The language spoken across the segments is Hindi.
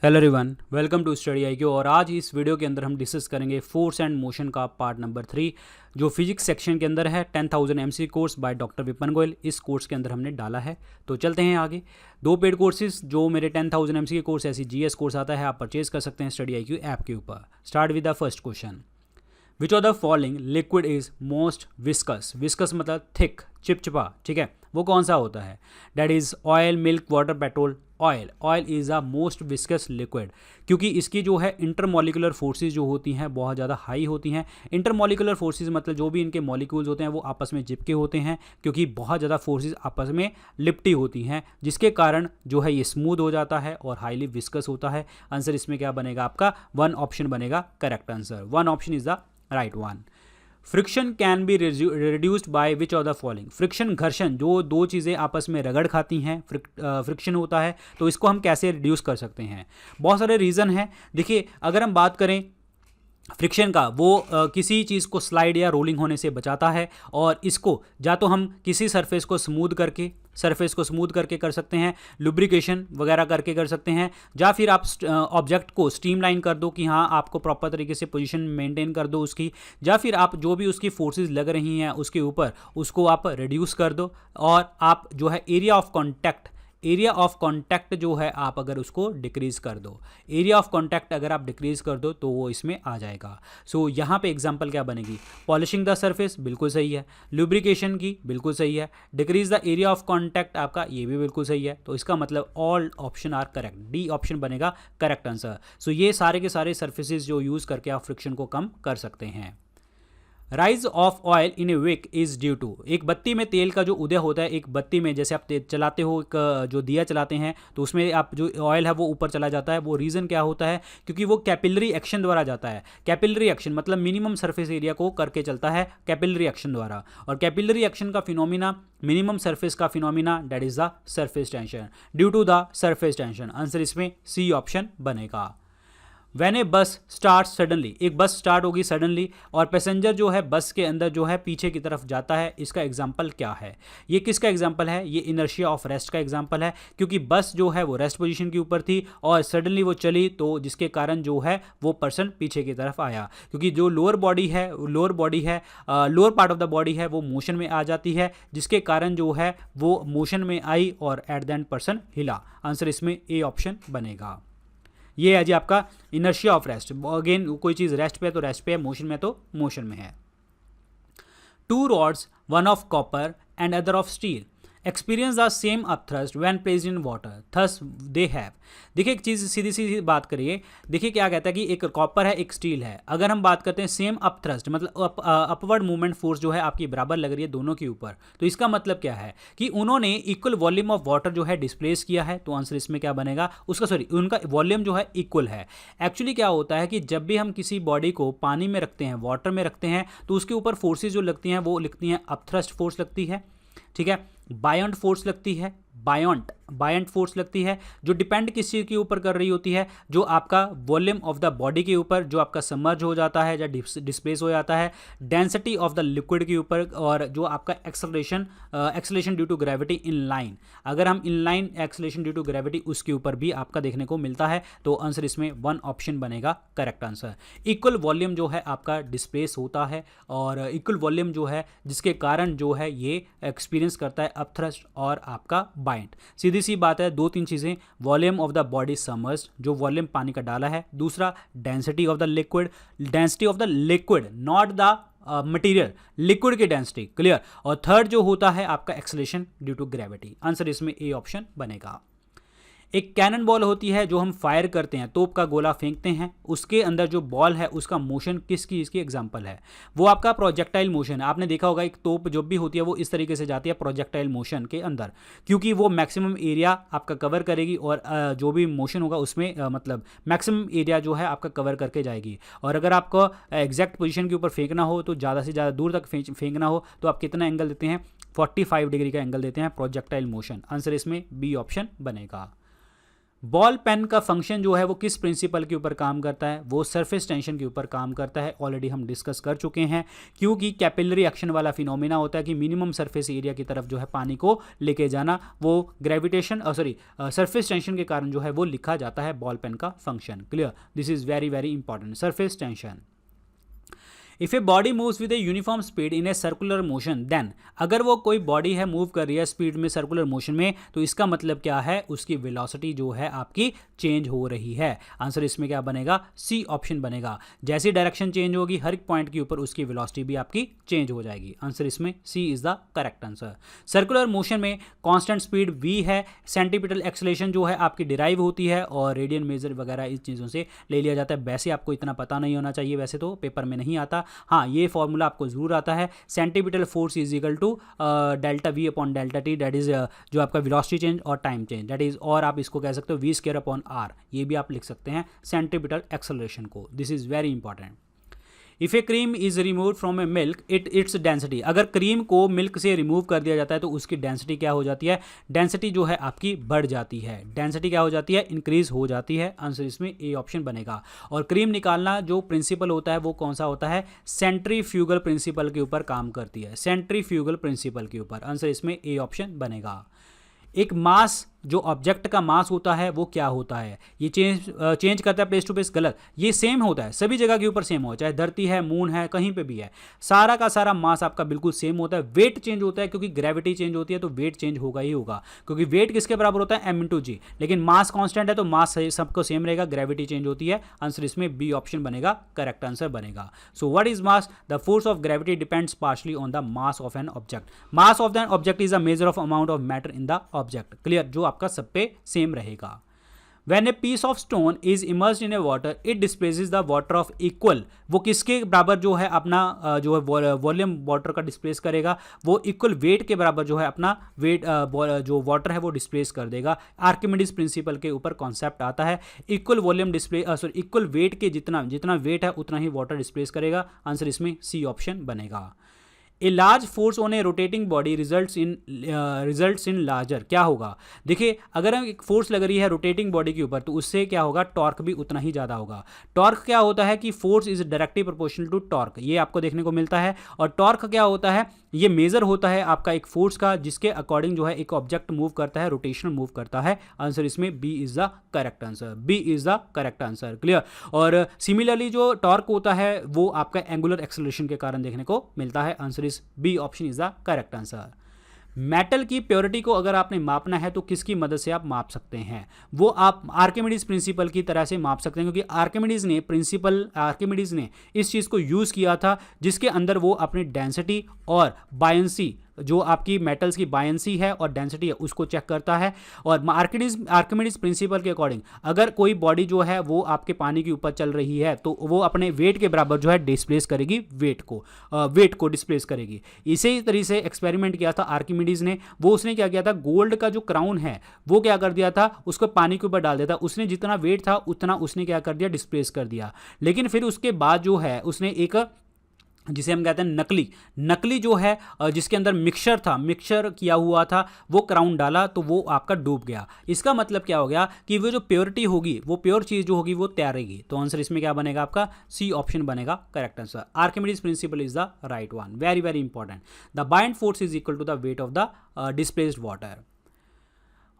Hello everyone, welcome to study IQ. और आज इस वीडियो के अंदर हम डिस्कस करेंगे फोर्स एंड मोशन का पार्ट नंबर 3 जो फिजिक्स सेक्शन के अंदर है। 10,000 MC course by doctor Vipan Goyal, इस कोर्स के अंदर हमने डाला है। तो चलते हैं आगे। दो पेड कोर्सेज जो मेरे 10,000 एमसी के कोर्स ऐसी जीएस कोर्स आता है, आप परचेज कर सकते हैं स्टडी आईक्यू ऐप के ऊपर। Start with the first question. Which of the following liquid is most viscous. Viscous मतलब थिक, चिपचिपा, ठीक है। वो कौन सा होता है? That is oil, milk, water, petrol. Oil. Oil is a most viscous liquid, क्योंकि इसकी जो है इंटरमोलिकुलर फोर्सेज जो होती हैं बहुत ज़्यादा हाई होती हैं। इंटरमोलिकुलर फोर्सेज मतलब जो भी इनके मॉलिक्यूल्स होते हैं वो आपस में चिपके होते हैं, क्योंकि बहुत ज़्यादा फोर्सेज आपस में लिपटी होती हैं, जिसके कारण जो है ये स्मूथ हो जाता है और हाईली विस्कस होता है। आंसर इसमें क्या बनेगा आपका? 1 ऑप्शन बनेगा correct answer. 1 option is the right one. Friction can be reduced by which of the following. Friction, घर्षण, जो दो चीज़ें आपस में रगड़ खाती हैं, फ्रिक्शन होता है, तो इसको हम कैसे रिड्यूस कर सकते हैं? बहुत सारे रीज़न हैं। देखिए, अगर हम बात करें फ्रिक्शन का, वो किसी चीज़ को स्लाइड या रोलिंग होने से बचाता है, और इसको या तो हम किसी सरफेस को स्मूथ करके कर सकते हैं, लुब्रिकेशन वगैरह करके कर सकते हैं, या फिर आप ऑब्जेक्ट को स्ट्रीमलाइन कर दो कि हाँ आपको प्रॉपर तरीके से पोजीशन मेंटेन कर दो उसकी, या फिर आप जो भी उसकी फोर्सेस लग रही हैं उसके ऊपर उसको आप रिड्यूस कर दो, और आप जो है एरिया ऑफ कॉन्टैक्ट जो है आप अगर उसको डिक्रीज कर दो, एरिया ऑफ कॉन्टैक्ट अगर आप डिक्रीज कर दो तो वो इसमें आ जाएगा। सो यहाँ पे एग्जांपल क्या बनेगी? पॉलिशिंग द सरफेस, बिल्कुल सही है। लुब्रिकेशन की, बिल्कुल सही है। Decrease the area of contact आपका, ये भी बिल्कुल सही है। तो इसका मतलब all option are correct, D option बनेगा करेक्ट आंसर। सो ये सारे के सारे सर्फेसिस जो यूज करके आप फ्रिक्शन को कम कर सकते हैं। Rise of oil in a wick is due to. एक बत्ती में तेल का जो उदय होता है, एक बत्ती में जैसे आप चलाते हो, एक जो दिया चलाते हैं तो उसमें आप जो ऑयल है वो ऊपर चला जाता है। वो रीज़न क्या होता है? क्योंकि वो कैपिलरी एक्शन द्वारा जाता है। कैपिलरी एक्शन मतलब मिनिमम सरफेस एरिया को करके चलता है कैपिलरी एक्शन द्वारा, और कैपिलरी एक्शन का फिनोमिना मिनिमम सरफेस का phenomena, that is the surface tension, due to the surface tension. Answer इसमें सी ऑप्शन बनेगा। वैन ए बस स्टार्ट सडनली, एक बस स्टार्ट होगी सडनली और पैसेंजर जो है बस के अंदर जो है पीछे की तरफ जाता है, इसका एग्जाम्पल क्या है? ये किसका एग्जाम्पल है? ये इनर्शिया ऑफ रेस्ट का एग्जाम्पल है, क्योंकि बस जो है वो रेस्ट पोजीशन के ऊपर थी और सडनली वो चली, तो जिसके कारण जो है वो पर्सन पीछे की तरफ आया, क्योंकि जो lower part of the body है वो मोशन में आ जाती है, जिसके कारण जो है वो मोशन में आई और एट द एंड पर्सन हिला। आंसर इसमें ए ऑप्शन बनेगा। ये है जी आपका इनर्शिया ऑफ रेस्ट। अगेन कोई चीज़ रेस्ट पे है तो रेस्ट पे है, मोशन में तो मोशन में है। Two rods, one of copper and other of steel, experience the same upthrust when placed in water, thus they have. देखिए एक चीज़ सीधी सीधी बात करिए। देखिए क्या कहता है कि एक कॉपर है एक स्टील है। अगर हम बात करते हैं सेम अपथ्रस्ट मतलब अपवर्ड मूवमेंट फोर्स जो है आपकी बराबर लग रही है दोनों के ऊपर, तो इसका मतलब क्या है कि उन्होंने इक्वल वॉल्यूम ऑफ वाटर जो है डिस्प्लेस किया है। तो आंसर इसमें क्या बनेगा? उनका वॉल्यूम जो है इक्वल है। एक्चुअली क्या होता है कि जब भी हम किसी बॉडी को पानी में रखते हैं, वाटर में रखते हैं, तो उसके ऊपर फोर्सेज जो लगती हैं वो लिखती हैं अपथ्रस्ट फोर्स लगती है, ठीक है। बायॉन्ट फोर्स लगती है, बायॉन्ट फोर्स लगती है, जो डिपेंड किस चीज़ के ऊपर कर रही होती है? जो आपका वॉल्यूम ऑफ द बॉडी के ऊपर, जो आपका सबमर्ज हो जाता है या डिस्प्लेस हो जाता है, डेंसिटी ऑफ द लिक्विड के ऊपर, और जो आपका acceleration due to gravity in line. अगर हम in line acceleration due to gravity उसके ऊपर भी आपका देखने को मिलता है। तो आंसर इसमें 1 ऑप्शन बनेगा करेक्ट आंसर। इक्वल वॉल्यूम जो है आपका डिस्प्लेस होता है, और इक्वल वॉल्यूम जो है जिसके कारण जो है ये एक्सपीरियंस करता है अपथ्रस्ट और आपका बाइंड। सीधी सी बात है, 2-3 चीज़ें। Volume of the body submerged, जो वॉल्यूम पानी का डाला है। दूसरा density of the liquid, not the material, liquid की डेंसिटी, क्लियर। और थर्ड जो होता है आपका acceleration due to gravity. Answer इसमें ए ऑप्शन बनेगा। एक कैनन बॉल होती है जो हम फायर करते हैं, तोप का गोला फेंकते हैं, उसके अंदर जो बॉल है उसका मोशन किसकी इसकी एग्जांपल है? वो आपका प्रोजेक्टाइल मोशन है। आपने देखा होगा एक तोप जो भी होती है वो इस तरीके से जाती है प्रोजेक्टाइल मोशन के अंदर, क्योंकि वो मैक्सिमम एरिया आपका कवर करेगी, और जो भी मोशन होगा उसमें मतलब मैक्सिमम एरिया जो है आपका कवर करके जाएगी। और अगर आपको एग्जैक्ट पोजीशन के ऊपर फेंकना हो, तो ज़्यादा से ज़्यादा दूर तक फेंकना हो, तो आप कितना एंगल देते हैं? 45 डिग्री का एंगल देते हैं प्रोजेक्टाइल मोशन। आंसर इसमें बी ऑप्शन बनेगा। बॉल पेन का फंक्शन जो है वो किस प्रिंसिपल के ऊपर काम करता है, वो सरफेस टेंशन के ऊपर काम करता है। ऑलरेडी हम डिस्कस कर चुके हैं, क्योंकि कैपिलरी एक्शन वाला फिनोमिना होता है कि मिनिमम सरफेस एरिया की तरफ जो है पानी को लेके जाना, वो ग्रेविटेशन सरफेस टेंशन के कारण जो है वो लिखा जाता है बॉल पेन का function. Clear, this is very very important, surface tension. If a body moves with a uniform speed in a circular motion then, अगर वो कोई बॉडी है मूव कर रही है स्पीड में सर्कुलर मोशन में, तो इसका मतलब क्या है, उसकी वेलोसिटी जो है आपकी चेंज हो रही है। आंसर इसमें क्या बनेगा, सी ऑप्शन बनेगा। जैसी डायरेक्शन चेंज होगी हर एक पॉइंट के ऊपर उसकी वेलोसिटी भी आपकी चेंज हो जाएगी। आंसर इसमें C is the correct answer. Circular motion में कांस्टेंट स्पीड v है, सेंटीपिटल एक्सेलरेशन जो है आपकी डिराइव होती है और रेडियन मेजर वगैरह इस चीज़ों से ले लिया जाता है। वैसे आपको इतना पता नहीं होना चाहिए, वैसे तो पेपर में नहीं आता। हाँ, ये फॉर्मूला आपको जरूर आता है, centripetal force is equal to delta V upon delta T, that is जो आपका वेलोसिटी चेंज और टाइम चेंज, दैट इज, और आप इसको कह सकते हो वी स्क्वायर अपॉन आर, ये भी आप लिख सकते हैं सेंटीपिटल एक्सेलरेशन को। This is very important. If A cream is remove from A milk its density, अगर क्रीम को मिल्क से रिमूव कर दिया जाता है तो उसकी डेंसिटी क्या हो जाती है, डेंसिटी जो है आपकी बढ़ जाती है। डेंसिटी क्या हो जाती है, इंक्रीज हो जाती है। आंसर इसमें ए ऑप्शन बनेगा। और क्रीम निकालना जो प्रिंसिपल होता है वो कौन सा होता है, सेंट्रीफ्यूगल प्रिंसिपल के ऊपर काम करती है, सेंट्रीफ्यूगल प्रिंसिपल के ऊपर। आंसर इसमें ए ऑप्शन बनेगा। एक मास, जो ऑब्जेक्ट का मास होता है वो क्या होता है, ये चेंज करता है प्लेस टू प्लेस, गलत, ये सेम होता है सभी जगह के ऊपर सेम हो, चाहे धरती है, मून है, कहीं पे भी है, सारा का सारा मास आपका बिल्कुल सेम होता है। वेट चेंज होता है क्योंकि ग्रेविटी चेंज होती है, तो वेट चेंज होगा ही होगा, क्योंकि वेट किसके बराबर होता है, m/g, लेकिन मास कांस्टेंट है तो मास सबको सेम रहेगा, ग्रेविटी चेंज होती है। आंसर इसमें बी ऑप्शन बनेगा, करेक्ट आंसर बनेगा। So what is mass, the force of gravity depends partially on the mass of an object. Mass of the object is a measure of amount of matter in the object. Clear, जो आपका सब पे सेम रहेगा। When a piece of stone is immersed in a water, it displaces the water of equal, वो किसके बराबर जो है अपना जो है वॉल्यूम वाटर का डिस्प्लेस करेगा, वो इक्वल वेट के बराबर जो है अपना वेट जो वाटर है वो डिस्प्लेस कर देगा। आर्किमिडीज प्रिंसिपल के ऊपर कॉन्सेप्ट आता है, इक्वल वॉल्यूम इक्वल वेट के जितना वेट है उतना ही वाटर डिस्प्लेस करेगा। आंसर इसमें सी ऑप्शन बनेगा। A large force on A rotating body results in larger, क्या होगा, देखिए अगर एक फोर्स लग रही है रोटेटिंग बॉडी के ऊपर तो उससे क्या होगा, टॉर्क भी उतना ही ज़्यादा होगा। टॉर्क क्या होता है कि force is directly proportional to torque, ये आपको देखने को मिलता है। और टॉर्क क्या होता है, ये मेजर होता है आपका एक फोर्स का जिसके अकॉर्डिंग जो है एक ऑब्जेक्ट मूव करता है, रोटेशनल मूव करता है। आंसर इसमें B is the correct answer, B is the correct answer. Clear. और सिमिलरली जो टॉर्क होता है वो आपका एंगुलर एक्सेलरेशन के कारण देखने को मिलता है। Answer is B option is the correct answer. Metal की प्योरिटी को अगर आपने मापना है तो किसकी मदद से आप माप सकते हैं, वो आप आर्किमिडीज प्रिंसिपल की तरह से माप सकते हैं, क्योंकि आर्किमिडीज ने इस चीज़ को यूज़ किया था जिसके अंदर वो अपनी डेंसिटी और बायंसी, जो आपकी मेटल्स की बायंसी है और डेंसिटी है उसको चेक करता है। और आर्किमिडीज प्रिंसिपल के अकॉर्डिंग अगर कोई बॉडी जो है वो आपके पानी के ऊपर चल रही है तो वो अपने वेट के बराबर जो है डिस्प्लेस करेगी, वेट को डिस्प्लेस करेगी। इसी तरीके से एक्सपेरिमेंट किया था आर्किमिडीज ने, वो उसने क्या किया था, गोल्ड का जो क्राउन है वो क्या कर दिया था, उसको पानी के ऊपर डाल दिया था, उसने जितना वेट था उतना उसने क्या कर दिया, डिस्प्लेस कर दिया। लेकिन फिर उसके बाद जो है उसने एक जिसे हम कहते हैं नकली जो है जिसके अंदर मिक्सचर किया हुआ था वो क्राउन डाला तो वो आपका डूब गया। इसका मतलब क्या हो गया कि वो जो प्योरिटी होगी, वो प्योर चीज़ जो होगी वो तैरेगी। तो आंसर इसमें क्या बनेगा, आपका सी ऑप्शन बनेगा correct answer. Archimedes principle is the right one, very very important. The buoyant force is equal to the weight of the displaced water.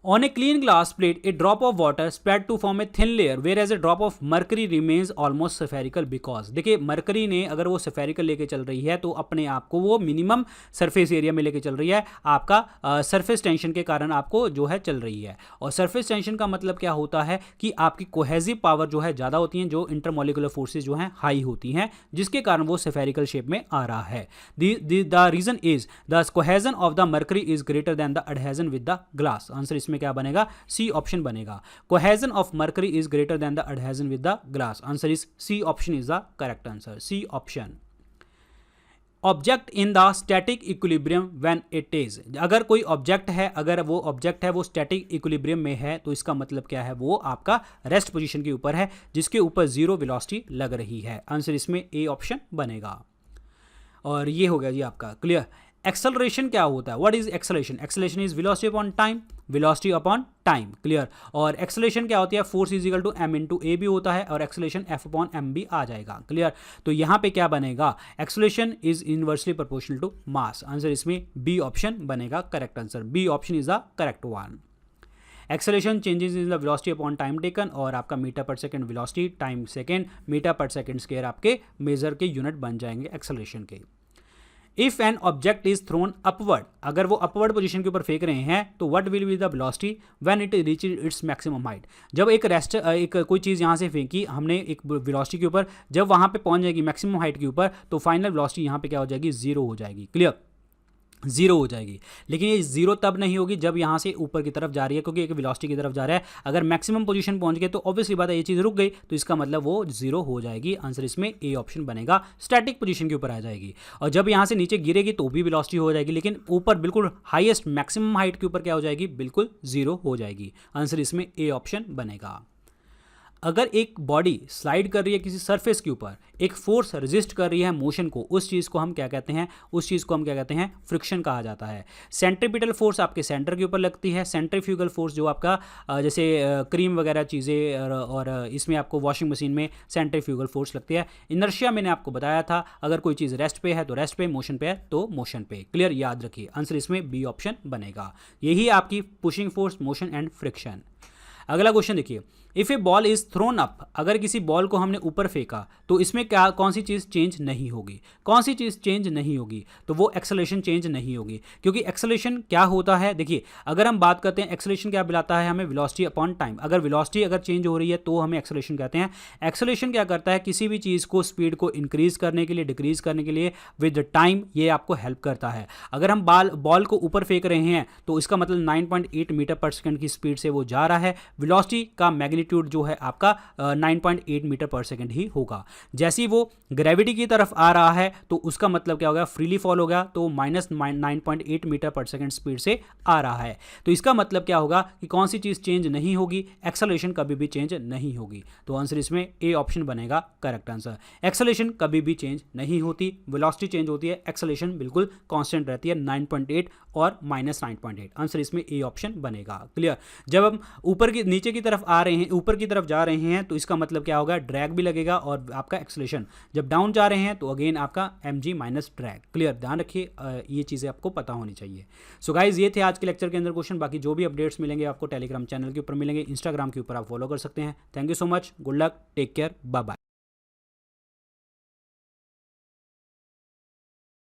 On a clean glass plate, a drop of water spread to form a thin layer, whereas a drop of mercury remains almost spherical because, देखिए मरकरी ने अगर वो spherical लेके चल रही है तो अपने आप को वो मिनिमम सरफेस एरिया में लेके चल रही है, आपका सरफेस टेंशन के कारण आपको जो है चल रही है। और सरफेस टेंशन का मतलब क्या होता है कि आपकी कोहेसिव पावर जो है ज़्यादा होती है, जो इंटरमोलिकुलर फोर्सेज जो हैं हाई होती हैं, जिसके कारण वो spherical शेप में आ रहा है। The reason is the cohesion of the mercury is greater than the adhesion with the glass. Answer इसमें क्या बनेगा, सी ऑप्शन बनेगा। Cohesion of mercury is greater than the adhesion with the glass. Answer is C option is the correct answer, C option. Object in the static equilibrium when it is, अगर कोई ऑब्जेक्ट है, अगर वो ऑब्जेक्ट है वो स्टैटिक इक्विलिब्रियम में है तो इसका मतलब क्या है, वो आपका रेस्ट पोजीशन के ऊपर है जिसके ऊपर जीरो वेलोसिटी लग रही है। आंसर इसमें ए ऑप्शन बनेगा। और ये हो गया जी आपका क्लियर। एक्सेलरेशन क्या होता है, what is acceleration? Acceleration is velocity upon time, velocity upon time, clear. और एक्सेलरेशन क्या होती है, force is equal to m into a भी होता है और एक्सेलरेशन f अपॉन m भी आ जाएगा, क्लियर। तो यहाँ पे क्या बनेगा, acceleration is inversely proportional to mass. Answer इसमें बी ऑप्शन बनेगा correct answer, B option is the correct one. Acceleration changes in the velocity upon time taken, और आपका मीटर पर second velocity, time second, metre पर सेकंड स्क्वायर आपके मेजर के यूनिट बन जाएंगे एक्सेलरेशन के। If an object is thrown upward, अगर वो अपवर्ड पोजीशन के ऊपर फेंक रहे हैं तो what will be the velocity when it reach its maximum height. जब एक कोई चीज़ यहाँ से फेंकी हमने एक वेलोसिटी के ऊपर, जब वहाँ पे पहुँच जाएगी मैक्सिमम हाइट के ऊपर तो फाइनल वेलोसिटी यहाँ पे क्या हो जाएगी, जीरो हो जाएगी, क्लियर, जीरो हो जाएगी। लेकिन ये जीरो तब नहीं होगी जब यहाँ से ऊपर की तरफ जा रही है, क्योंकि एक वेलोसिटी की तरफ जा रहा है। अगर मैक्सिमम पोजीशन पहुंच गए तो ऑब्वियसली बात है ये चीज़ रुक गई, तो इसका मतलब वो जीरो हो जाएगी। आंसर इसमें ए ऑप्शन बनेगा, स्टैटिक पोजीशन के ऊपर आ जाएगी। और जब यहाँ से नीचे गिरेगी तो भी वेलोसिटी हो जाएगी, लेकिन ऊपर बिल्कुल हाईएस्ट मैक्सिमम हाइट के ऊपर क्या हो जाएगी, बिल्कुल जीरो हो जाएगी। आंसर इसमें ए ऑप्शन बनेगा। अगर एक बॉडी स्लाइड कर रही है किसी सरफेस के ऊपर, एक फोर्स रेजिस्ट कर रही है मोशन को, उस चीज़ को हम क्या कहते हैं, उस चीज़ को हम क्या कहते हैं, फ्रिक्शन कहा जाता है। सेंट्रीपिटल फोर्स आपके सेंटर के ऊपर लगती है, सेंट्रीफ्यूगल फोर्स जो आपका जैसे क्रीम वगैरह चीज़ें और इसमें आपको वॉशिंग मशीन में सेंट्रीफ्यूगल फोर्स लगती है। इनर्शिया मैंने आपको बताया था, अगर कोई चीज़ रेस्ट पे है तो रेस्ट पे, मोशन पे है तो मोशन पे, क्लियर, याद रखिए। आंसर इसमें बी ऑप्शन बनेगा। यही आपकी pushing force, motion and friction. अगला क्वेश्चन देखिए, if A ball is throne up, अगर किसी बॉल को हमने ऊपर फेंका तो इसमें क्या, कौन सी चीज़ चेंज नहीं होगी, कौन सी चीज़ चेंज नहीं होगी, तो वो एक्सेलरेशन चेंज नहीं होगी। क्योंकि एक्सेलरेशन क्या होता है, देखिए अगर हम बात करते हैं एक्सेलरेशन क्या बुलाता है हमें, वेलोसिटी अपॉन टाइम। अगर वेलोसिटी अगर चेंज हो रही है तो हमें एक्सेलरेशन कहते हैं। एक्सेलरेशन क्या करता है, किसी भी चीज़ को स्पीड को इंक्रीज करने के लिए, डिक्रीज करने के लिए विद टाइम ये आपको हेल्प करता है। अगर हम बॉल को ऊपर फेंक रहे हैं तो इसका मतलब 9.8 मीटर पर सेकंड की स्पीड से वो जा रहा है, वेलोसिटी का मैग्नीट्यूड जो है आपका 9.8 मीटर पर सेकंड ही होगा। जैसे ही वो ग्रेविटी की तरफ आ रहा है तो उसका मतलब क्या होगा, फ्रीली फॉल होगा, तो -9.8 मीटर पर सेकंड स्पीड से आ रहा है। तो इसका मतलब क्या होगा कि कौन सी चीज़ चेंज नहीं होगी, एक्सेलरेशन कभी भी चेंज नहीं होगी। तो आंसर इसमें ए ऑप्शन बनेगा करेक्ट आंसर। एक्सेलरेशन कभी भी चेंज नहीं होती, वेलोसिटी चेंज होती है, एक्सेलरेशन बिल्कुल कांस्टेंट रहती है, 9.8 और -9.8। आंसर इसमें ए ऑप्शन बनेगा, क्लियर। जब हम ऊपर की नीचे की तरफ आ रहे हैं, ऊपर की तरफ जा रहे हैं तो इसका मतलब क्या होगा, ड्रैग भी लगेगा, और आपका एक्सेलरेशन जब डाउन जा रहे हैं तो अगेन आपका mg माइनस ड्रैग, क्लियर, ध्यान रखिए, ये चीज़ें आपको पता होनी चाहिए। सो गाइज ये थे आज के लेक्चर के अंदर क्वेश्चन। बाकी जो भी अपडेट्स मिलेंगे आपको टेलीग्राम चैनल के ऊपर मिलेंगे, इंस्टाग्राम के ऊपर आप फॉलो कर सकते हैं। Thank you so much, good luck, take care, bye bye.